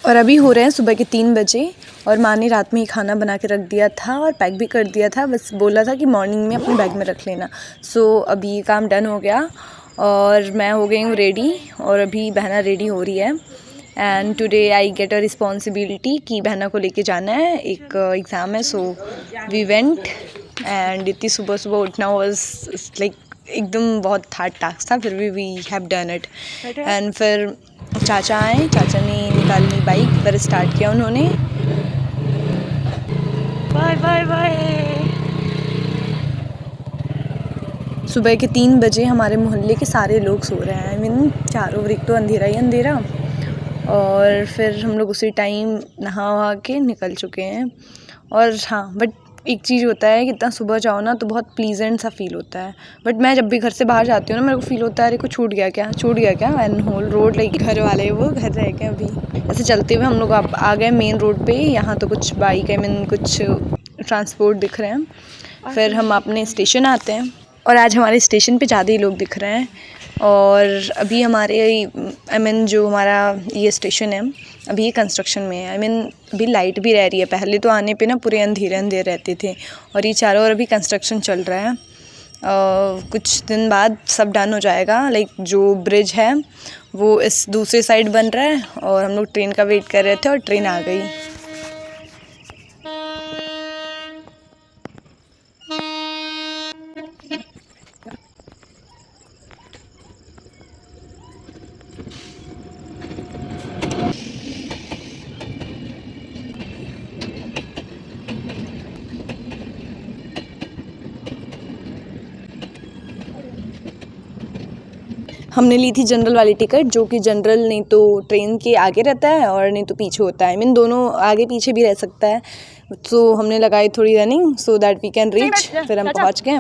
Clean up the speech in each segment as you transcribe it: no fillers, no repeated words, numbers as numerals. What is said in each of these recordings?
और अभी हो रहे हैं सुबह के 3 बजे और माँ ने रात में ही खाना बना के रख दिया था और पैक भी कर दिया था, बस बोला था कि मॉर्निंग में अपने बैग में रख लेना। सो अभी ये काम डन हो गया और मैं हो गई हूँ रेडी और अभी बहना रेडी हो रही है। And today I get a responsibility कि बहना को लेके जाना है, एक एग्ज़ाम है। सो वी वेंट एंड इतनी सुबह सुबह उठना वाज लाइक एकदम बहुत हार्ड टास्क था, फिर भी we have done it. And फिर चाचा आए, चाचा ने निकाली बाइक पर स्टार्ट किया उन्होंने। Bye bye bye. सुबह के 3 बजे हमारे मोहल्ले के सारे लोग सो रहे हैं। आई मीन चारों ओर एक तो अंधेरा ही अंधेरा, और फिर हम लोग उसी टाइम नहा वहा के निकल चुके हैं। और हाँ, बट एक चीज़ होता है कि इतना सुबह जाओ ना तो बहुत प्लीजेंट सा फील होता है। बट मैं जब भी घर से बाहर जाती हूँ ना, मेरे को फील होता है अरे कुछ छूट गया क्या एंड होल रोड लाइक घर वाले वो घर रह गए। अभी ऐसे चलते हुए हम लोग आ गए मेन रोड पे। यहाँ तो कुछ बाइक आई मीन कुछ ट्रांसपोर्ट दिख रहे हैं। फिर हम अपने स्टेशन आते हैं और आज हमारे स्टेशन पे ज़्यादा ही लोग दिख रहे हैं। और अभी हमारे आई मीन जो हमारा ये स्टेशन है अभी ये कंस्ट्रक्शन में है। आई मीन अभी लाइट भी रह रही है, पहले तो आने पे ना पूरे अंधेरे अंधेरे रहते थे और ये चारों ओर अभी कंस्ट्रक्शन चल रहा है। कुछ दिन बाद सब डन हो जाएगा। लाइक जो ब्रिज है वो इस दूसरे साइड बन रहा है और हम लोग ट्रेन का वेट कर रहे थे और ट्रेन आ गई। हमने ली थी जनरल वाली टिकट, जो कि जनरल नहीं तो ट्रेन के आगे रहता है और नहीं तो पीछे होता है। आई मीन दोनों आगे पीछे भी रह सकता है। तो हमने लगाई थोड़ी running so that we can reach. फिर हम पहुंच गए।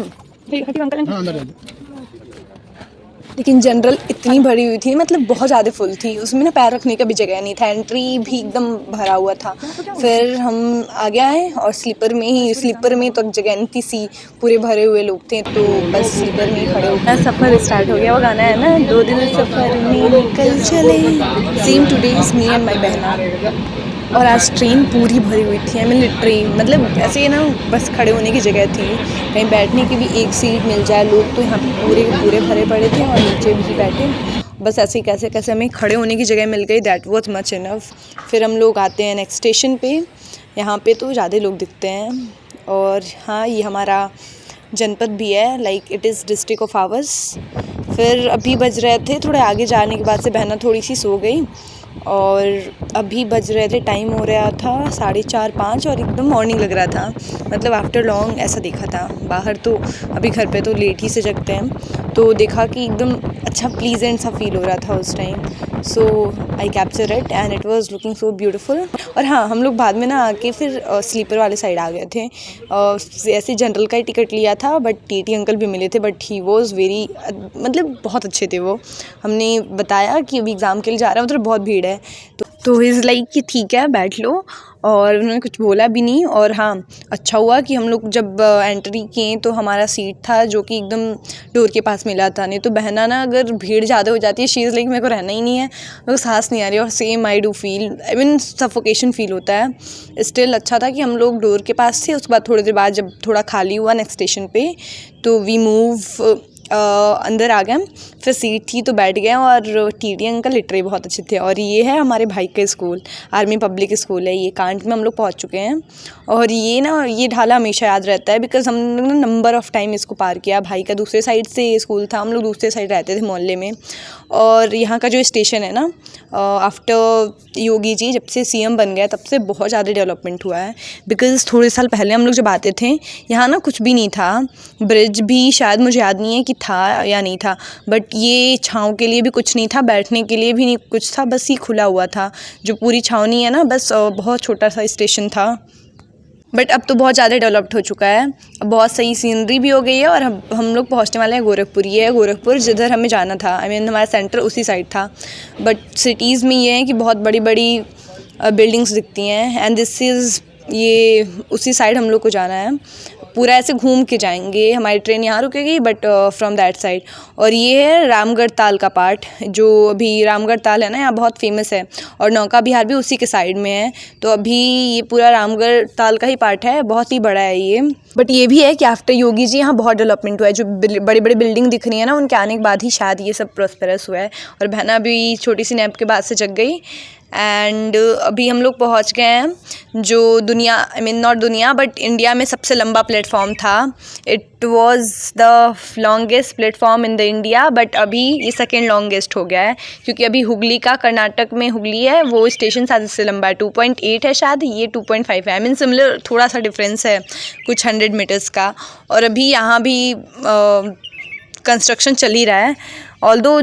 लेकिन जनरल इतनी भरी हुई थी, मतलब बहुत ज़्यादा फुल थी, उसमें ना पैर रखने का भी जगह नहीं था, एंट्री भी एकदम भरा हुआ था। फिर हम आगे आए और स्लीपर में तो जगह नहीं थी, सी पूरे भरे हुए लोग थे, तो बस स्लीपर में ही खड़े हो गए। सफ़र स्टार्ट हो गया, वो गाना है ना 2 दिन सफ़र में निकल चले, same today's me and my बहना। और आज ट्रेन पूरी भरी हुई थी। आई मीन लिटरली मतलब ऐसे ही ना बस खड़े होने की जगह थी, कहीं बैठने की भी एक सीट मिल जाए। लोग तो यहाँ पे पूरे पूरे भरे पड़े थे और नीचे भी बैठे, बस ऐसे ही कैसे कैसे हमें खड़े होने की जगह मिल गई। That was much enough. फिर हम लोग आते हैं नेक्स्ट स्टेशन पे। यहाँ पे तो ज़्यादा लोग दिखते हैं। और हाँ, ये हमारा जनपद भी है, like it is district of hours. फिर अभी बज रहे थे, थोड़े आगे जाने के बाद से बहना थोड़ी सी सो गई और अभी बज रहे थे, टाइम हो रहा था 4:30-5 और एकदम मॉर्निंग लग रहा था, मतलब आफ्टर लॉन्ग ऐसा देखा था। बाहर तो अभी घर पे तो लेट ही से जगते हैं, तो देखा कि एकदम अच्छा प्लीजेंट सा फील हो रहा था उस time. So I capture it and it was looking so beautiful. और हाँ, हम लोग बाद में ना आके फिर स्लीपर वाले साइड आ गए थे। ऐसे जनरल का ही टिकट लिया था, बट टीटी अंकल भी मिले थे, बट ही वॉज वेरी मतलब बहुत अच्छे थे वो। हमने बताया कि अभी एग्ज़ाम के लिए जा रहा है, उधर बहुत भीड़ है, तो इज़ लाइक कि ठीक है बैठ लो, और उन्होंने कुछ बोला भी नहीं। और हाँ, अच्छा हुआ कि हम लोग जब एंट्री किए तो हमारा सीट था जो कि एकदम डोर के पास मिला था, नहीं तो बहना ना अगर भीड़ ज़्यादा हो जाती है, शी इज़ लाइक मेरे को रहना ही नहीं है, मेरे को सांस नहीं आ रही। और same I do feel, I mean suffocation feel होता है। स्टिल अच्छा था कि हम लोग डोर के पास थे। उसके बाद थोड़ी देर बाद जब थोड़ा खाली हुआ नेक्स्ट स्टेशन पे, तो वी मूव अंदर आ गए। फिर सीट थी तो बैठ गए, और टीटी अंकल लिटरली बहुत अच्छे थे। और ये है हमारे भाई का स्कूल, आर्मी पब्लिक स्कूल है, ये कांट में हम लोग पहुंच चुके हैं। और ये ढाला हमेशा याद रहता है, बिकॉज हम लोग ने नंबर ऑफ़ टाइम इसको पार किया। भाई का दूसरे साइड से स्कूल था, हम लोग दूसरे साइड रहते थे मोहल्ले में। और यहाँ का जो स्टेशन है ना, आफ्टर योगी जी जब से सीएम बन गया तब से बहुत ज़्यादा डेवलपमेंट हुआ है। बिकॉज़ थोड़े साल पहले हम लोग जब आते थे यहाँ ना कुछ भी नहीं था, ब्रिज भी शायद मुझे याद नहीं है कि था या नहीं था, बट ये छाँव के लिए भी कुछ नहीं था, बैठने के लिए भी नहीं कुछ था, बस ये खुला हुआ था। जो पूरी छावनी है ना, बस बहुत छोटा सा स्टेशन था। बट अब तो बहुत ज़्यादा डेवलप्ड हो चुका है, अब बहुत सही सीनरी भी हो गई है। और हम लोग पहुँचने वाले हैं गोरखपुर। ये है गोरखपुर, जिधर हमें जाना था। आई मीन हमारा सेंटर उसी साइड था। बट सिटीज़ में ये है कि बहुत बड़ी बड़ी बिल्डिंग्स दिखती हैं, एंड दिस इज़ ये उसी साइड हम लोग को जाना है। पूरा ऐसे घूम के जाएंगे, हमारी ट्रेन यहाँ रुकेगी बट फ्रॉम दैट साइड। और ये है रामगढ़ ताल का पार्ट, जो अभी रामगढ़ ताल है ना यहाँ बहुत फेमस है, और नौका विहार भी उसी के साइड में है। तो अभी ये पूरा रामगढ़ ताल का ही पार्ट है, बहुत ही बड़ा है ये। बट ये भी है कि आफ्टर योगी जी यहाँ बहुत डेवलपमेंट हुआ है, जो बड़ी बड़ी बिल्डिंग दिख रही है ना उनके आने के बाद ही शायद ये सब प्रॉस्पेरस हुआ है। और बहना भी छोटी सी नैप के बाद से जग गई। एंड अभी हम लोग पहुँच गए हैं जो दुनिया, आई मीन नॉट दुनिया बट इंडिया में सबसे लंबा प्लेटफॉर्म था। It was the longest platform in the India, but अभी ये सेकेंड लॉन्गेस्ट हो गया है, क्योंकि अभी हुगली का, कर्नाटक में हुगली है, वो स्टेशन शायद इससे लंबा है, 2.8 है शायद, ये 2.5 है। आई मीन सिमिलर, थोड़ा सा डिफरेंस है कुछ 100 मीटर्स का। और अभी यहाँ भी कंस्ट्रक्शन चल ही रहा है। ऑल्दो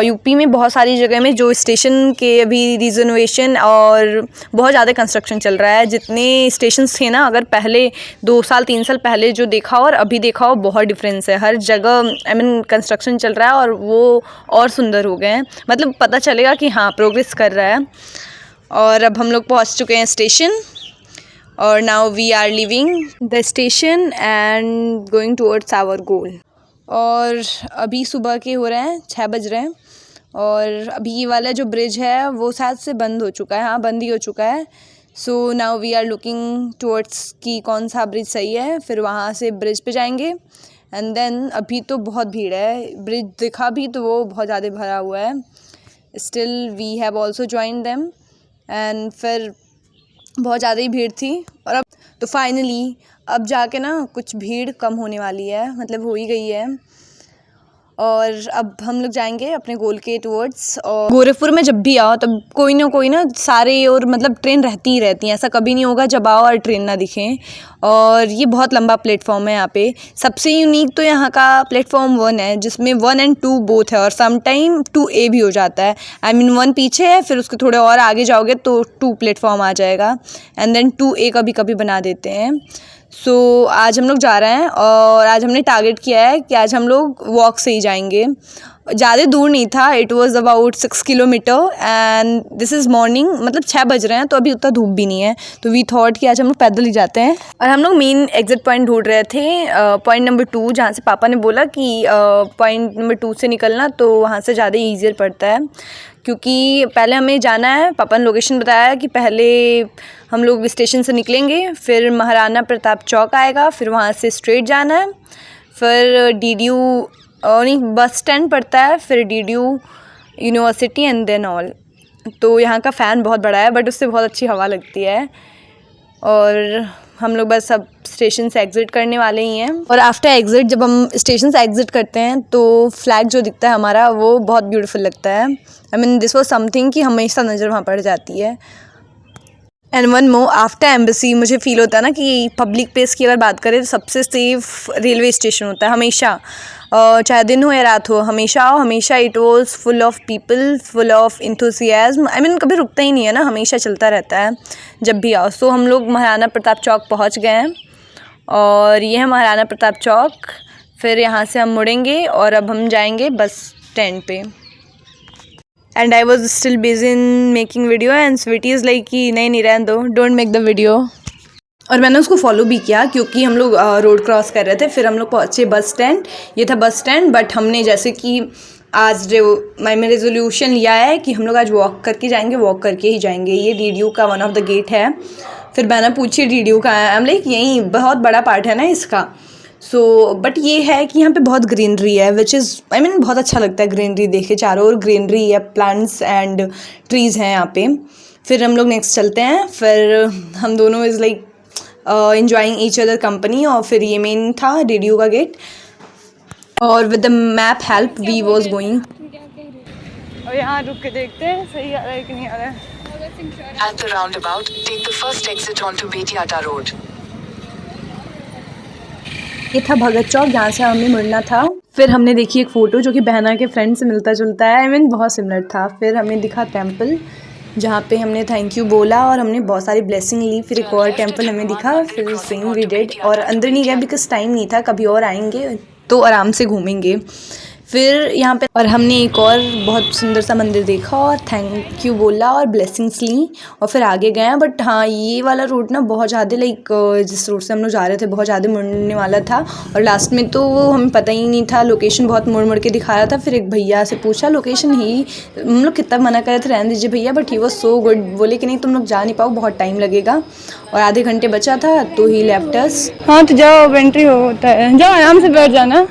यूपी में बहुत सारी जगह में जो स्टेशन के अभी रिजर्वेशन और बहुत ज़्यादा कंस्ट्रक्शन चल रहा है। जितने स्टेशंस थे ना, अगर पहले 2 साल 3 साल पहले जो देखा और अभी देखा हो, बहुत डिफरेंस है। हर जगह आई मीन कंस्ट्रक्शन चल रहा है और वो और सुंदर हो गए हैं, मतलब पता चलेगा कि हाँ प्रोग्रेस कर रहा है। और अब हम लोग पहुँच चुके हैं स्टेशन, और now we are leaving the station and going towards our goal. और अभी सुबह के हो रहे हैं 6 बज रहे हैं, और अभी ये वाला जो ब्रिज है वो शायद से बंद हो चुका है, हाँ बंद ही हो चुका है। So now we are looking towards कि कौन सा ब्रिज सही है, फिर वहाँ से ब्रिज पे जाएंगे। एंड देन अभी तो बहुत भीड़ है, ब्रिज दिखा भी तो वो बहुत ज़्यादा भरा हुआ है। Still we have also join them, and फिर बहुत ज़्यादा ही भीड़ थी। और अब तो फाइनली अब जाके ना कुछ भीड़ कम होने वाली है, मतलब हो ही गई है। और अब हम लोग जाएंगे अपने गोल के टुवर्ड्स। और गोरखपुर में जब भी आओ तब कोई ना सारे और मतलब ट्रेन रहती ही रहती हैं, ऐसा कभी नहीं होगा जब आओ और ट्रेन ना दिखें। और ये बहुत लंबा प्लेटफॉर्म है यहाँ पे। सबसे यूनिक तो यहाँ का प्लेटफॉर्म 1 है, जिसमें 1 और 2 बोथ है, और समटाइम 2A भी हो जाता है। आई मीन 1 पीछे है, फिर उसके थोड़े और आगे जाओगे तो 2 प्लेटफॉर्म आ जाएगा, एंड देन 2A कभी कभी बना देते हैं। सो आज हम लोग जा रहे हैं, और आज हमने टारगेट किया है कि आज हम लोग वॉक से ही जाएंगे। ज़्यादा दूर नहीं था, it was about 6 kilometre, and this is morning, मतलब 6 बज रहे हैं, तो अभी उतना धूप भी नहीं है, तो वी थॉट कि आज हम लोग पैदल ही जाते हैं। और हम लोग मेन एग्जिट पॉइंट ढूंढ रहे थे, पॉइंट नंबर 2, जहाँ से पापा ने बोला कि पॉइंट नंबर 2 से निकलना तो वहाँ से ज़्यादा ईजियर पड़ता है, क्योंकि पहले हमें जाना है। पापा ने लोकेशन बताया कि पहले हम लोग स्टेशन से निकलेंगे, फिर महाराणा प्रताप चौक आएगा, फिर वहाँ से स्ट्रेट जाना है, फिर DDU नहीं बस स्टैंड पड़ता है, फिर DDU university, and then all. तो यहाँ का फ़ैन बहुत बड़ा है, बट उससे बहुत अच्छी हवा लगती है। और हम लोग बस अब स्टेशन से एग्ज़िट करने वाले ही हैं। और आफ्टर एग्ज़िट, जब हम स्टेशन से एग्ज़िट करते हैं तो फ्लैग जो दिखता है हमारा, वो बहुत ब्यूटीफुल लगता है। I mean this was something कि हमेशा नज़र वहाँ पड़ जाती है। And one more, after embassy मुझे फ़ील होता है ना कि पब्लिक प्लेस की अगर बात करें तो सबसे सेफ़ रेलवे स्टेशन होता है हमेशा, चाहे दिन हो या रात हो, हमेशा आओ, हमेशा it was full of people, full of enthusiasm. I mean कभी रुकता ही नहीं है ना, हमेशा चलता रहता है जब भी आओ। सो हम लोग महाराणा प्रताप चौक पहुंच गए हैं, और ये है महाराणा प्रताप चौक। फिर यहाँ से हम मुड़ेंगे और अब हम जाएंगे बस स्टैंड पे। And I was still busy in making video, and Sweetie is like कि नहीं रहने दो, डोंट मेक द वीडियो। और मैंने उसको फॉलो भी किया, क्योंकि हम लोग रोड क्रॉस कर रहे थे। फिर हम लोग पहुँचे बस स्टैंड, ये था बस स्टैंड। बट हमने जैसे कि आज मैंने रेजोल्यूशन लिया है कि हम लोग आज वॉक करके जाएंगे, वॉक करके ही जाएंगे। ये DDU का वन ऑफ द गेट है। फिर मैंने पूछी DDU का है, आई एम लाइक यहीं बहुत बड़ा पार्ट है ना इसका। सो बट ये है कि यहाँ पे बहुत ग्रीनरी है, विच इज़ आई मीन बहुत अच्छा लगता है ग्रीनरी देखे, चारों ओर ग्रीनरी है, प्लांट्स एंड ट्रीज़ हैं यहाँ पे। फिर हम लोग नेक्स्ट चलते हैं, फिर हम दोनों is like enjoying each other company। और फिर ये मेन था DDU का गेट, और with the map help we was going. और यहाँ रुक के देखते हैं सही आ रहा है कि नहीं आ रहा है। At the roundabout, take the first exit onto Betiata Road. ये था भगत चौक, जहाँ से हमें मुड़ना था। फिर हमने देखी एक फ़ोटो जो कि बहना के फ्रेंड से मिलता जुलता है, आई मीन बहुत सिमिलर था। फिर हमें दिखा टेम्पल, जहाँ पे हमने थैंक यू बोला और हमने बहुत सारी ब्लेसिंग ली। फिर एक और टेम्पल हमें दिखा, फिर सेम वी डिड। और अंदर नहीं गए बिकॉज टाइम नहीं था, कभी और आएंगे तो आराम से घूमेंगे। फिर यहाँ पे और हमने एक और बहुत सुंदर सा मंदिर देखा और थैंक यू बोला और ब्लेसिंग्स ली और फिर आगे गए। बट हाँ, ये वाला रोड ना बहुत ज़्यादा लाइक जिस रोड से हम लोग जा रहे थे बहुत ज़्यादा मुड़ने वाला था और लास्ट में तो वो हमें पता ही नहीं था, लोकेशन बहुत मुड़ मुड़ के दिखा रहा था। फिर एक भैया से पूछा लोकेशन ही, हम लोग कितना मना कर रहे थे रहने दीजिए भैया, but he was so good, बोले कि नहीं तुम लोग जा नहीं पाओ, बहुत टाइम लगेगा और आधे घंटे बचा था तो ही लेफ्ट अस। हाँ तो जाओ, अब एंट्री होता है, जाओ आराम से बैठ जाना।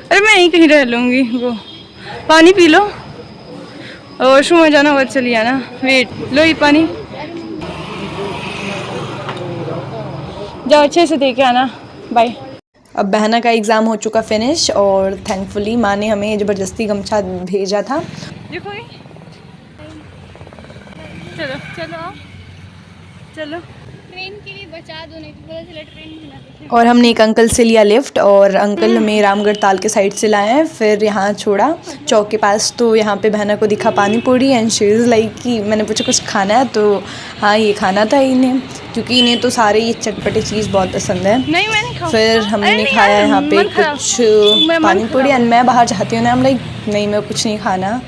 अरे मैं यहीं कहीं रह लूँगी, वो पानी पी लो और वॉशरूम में जाना और चली आना। वेट लो ये पानी, जाओ अच्छे से दे के आना, बाय। अब बहना का एग्ज़ाम हो चुका फिनिश और थैंकफुली माँ ने हमें ज़बरदस्ती गमछा भेजा था। देखो चलो चलो आओ, चलो ट्रेन के लिए बचा दो, नहीं तो पता चला ट्रेन भी ना देखे। और हमने एक अंकल से लिया लिफ्ट और अंकल हमें रामगढ़ ताल के साइड से लाए हैं, फिर यहाँ छोड़ा चौक के पास। तो यहाँ पे बहना को दिखा पानी पूरी एंड शी इज़ लाइक कि मैंने पूछा कुछ खाना है, तो हाँ ये खाना था इन्हें, क्योंकि इन्हें तो सारे ये चटपटे चीज़ बहुत पसंद है। नहीं मैंने खाया। फिर हमने खाया यहाँ पे कुछ पानी पूरी एंड मैं बाहर जाती हूँ ना, हम लाइक नहीं मैं कुछ नहीं खाना,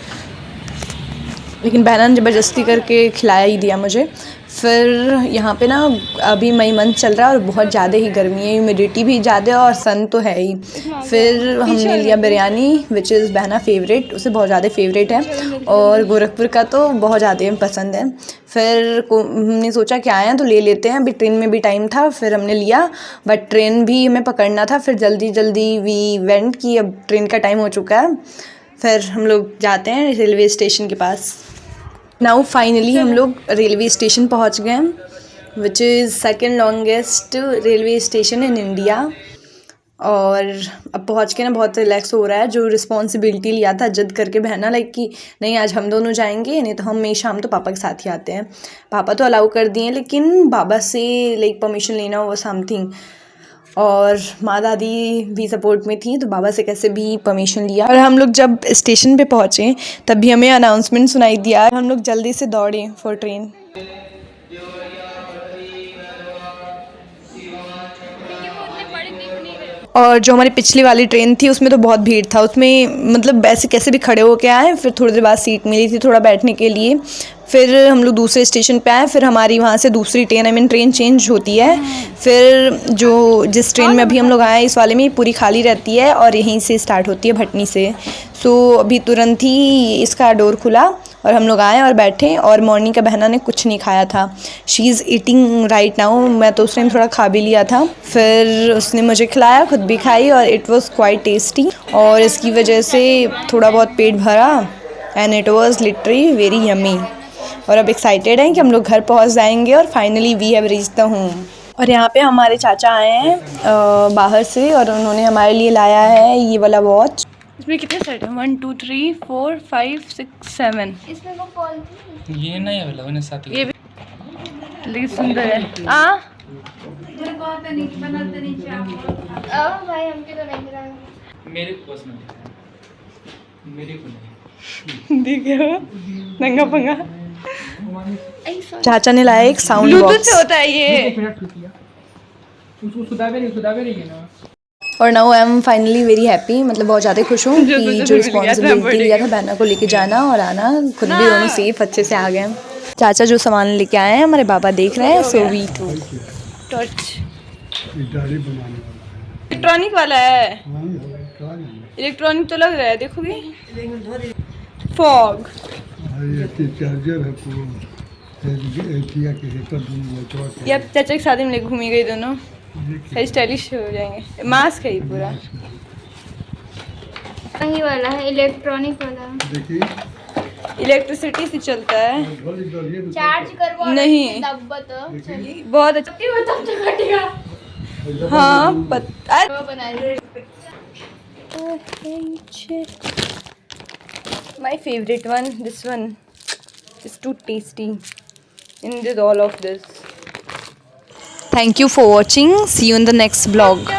लेकिन बहना ने ज़बरदस्ती करके खिलाया ही दिया मुझे। फिर यहाँ पे ना अभी मई मंथ चल रहा है और बहुत ज़्यादा ही गर्मी है, ह्यूमिडिटी भी ज़्यादा है और सन तो है ही। फिर हमने लिया बिरयानी विच इज़ बहना फेवरेट, उसे बहुत ज़्यादा फेवरेट है और गोरखपुर का तो बहुत ज़्यादा पसंद है। फिर हमने सोचा क्या आए हैं तो ले लेते हैं, अभी ट्रेन में भी टाइम था, फिर हमने लिया बट ट्रेन भी हमें पकड़ना था। फिर जल्दी जल्दी वी वेंट कि अब ट्रेन का टाइम हो चुका है। फिर हम लोग जाते हैं रेलवे स्टेशन के पास। नाउ फाइनली हम लोग रेलवे स्टेशन पहुंच गए, which is second longest railway station in India. और अब पहुंच के ना बहुत रिलैक्स हो रहा है, जो रिस्पॉन्सिबिलिटी लिया था जिद करके बहना लाइक कि नहीं आज हम दोनों जाएंगे, नहीं तो हम हमेशा हम तो पापा के साथ ही आते हैं। पापा तो अलाउ कर दिए लेकिन बाबा से लाइक परमिशन लेना वो समथिंग, और माँ दादी भी सपोर्ट में थी तो बाबा से कैसे भी परमिशन लिया। और हम लोग जब स्टेशन पे पहुँचे तब भी हमें अनाउंसमेंट सुनाई दिया, हम लोग जल्दी से दौड़े फॉर ट्रेन। और जो हमारी पिछली वाली ट्रेन थी उसमें तो बहुत भीड़ था, उसमें मतलब ऐसे कैसे भी खड़े होके आए। फिर थोड़ी देर बाद सीट मिली थी थोड़ा बैठने के लिए, फिर हम लोग दूसरे स्टेशन पे आए। फिर हमारी वहाँ से दूसरी train, I mean train change होती है। फिर जो जिस ट्रेन में अभी हम लोग आए इस वाले में पूरी खाली रहती है और यहीं से स्टार्ट होती है भटनी से। सो अभी तुरंत ही इसका डोर खुला और हम लोग आए और बैठे। और मॉर्निंग का बहना ने कुछ नहीं खाया था, she is eating right now. मैं तो उस टाइम थोड़ा खा भी लिया था, फिर उसने मुझे खिलाया, खुद भी खाई और इट वॉज़ क्वाइट टेस्टी। और इसकी वजह से थोड़ा बहुत पेट भरा and it was literally very yummy. और अब एक्साइटेड हैं कि हम लोग घर पहुंच जाएंगे और finally we have reach the home. और यहाँ पे हमारे चाचा आए हैं बाहर से और उन्होंने हमारे लिए लाया है ये वाला वॉच। इसमें कितने सेट है? 1 2 3 4 5 6 7। इसमें वो कॉल थी, ये नहीं अवेलेबल है साथ ये भी लेकिन सुंदर है। भाई हमके तो नहीं मिला। मेरे को पसंद है, मेरे को नहीं। देखे हो नंगा पंगा। चाचा ने लाया एक साउंड ब्लूटूथ बॉक्स से होता है ये। उसको सुधारे रही है ना। और now I am finally very happy, मतलब बहुत ज़्यादा खुश हूँ कि जो रिस्पॉन्सिबिलिटी लिया था बहना को लेके जाना और आना, खुद भी दोनों सेफ अच्छे से आ गए। चाचा जो सामान लेके आए हैं हमारे बाबा देख रहे हैं, so we too touch electronic वाला है, इलेक्ट्रॉनिक तो लग रहा है, देखोगे फॉग चार्जर है। ये अब चाचा की शादी में लेके घूमी गई दोनों, सही स्टाइलिश हो जाएंगे। मास्क है ये पूरा, वही वाला है, इलेक्ट्रॉनिक वाला। देखिए इलेक्ट्रिसिटी से चलता है, चार्ज करवा नहीं बहुत अच्छा। हाँ my favorite one, this one is too tasty in this all of this. Thank you for watching, see you in the next vlog.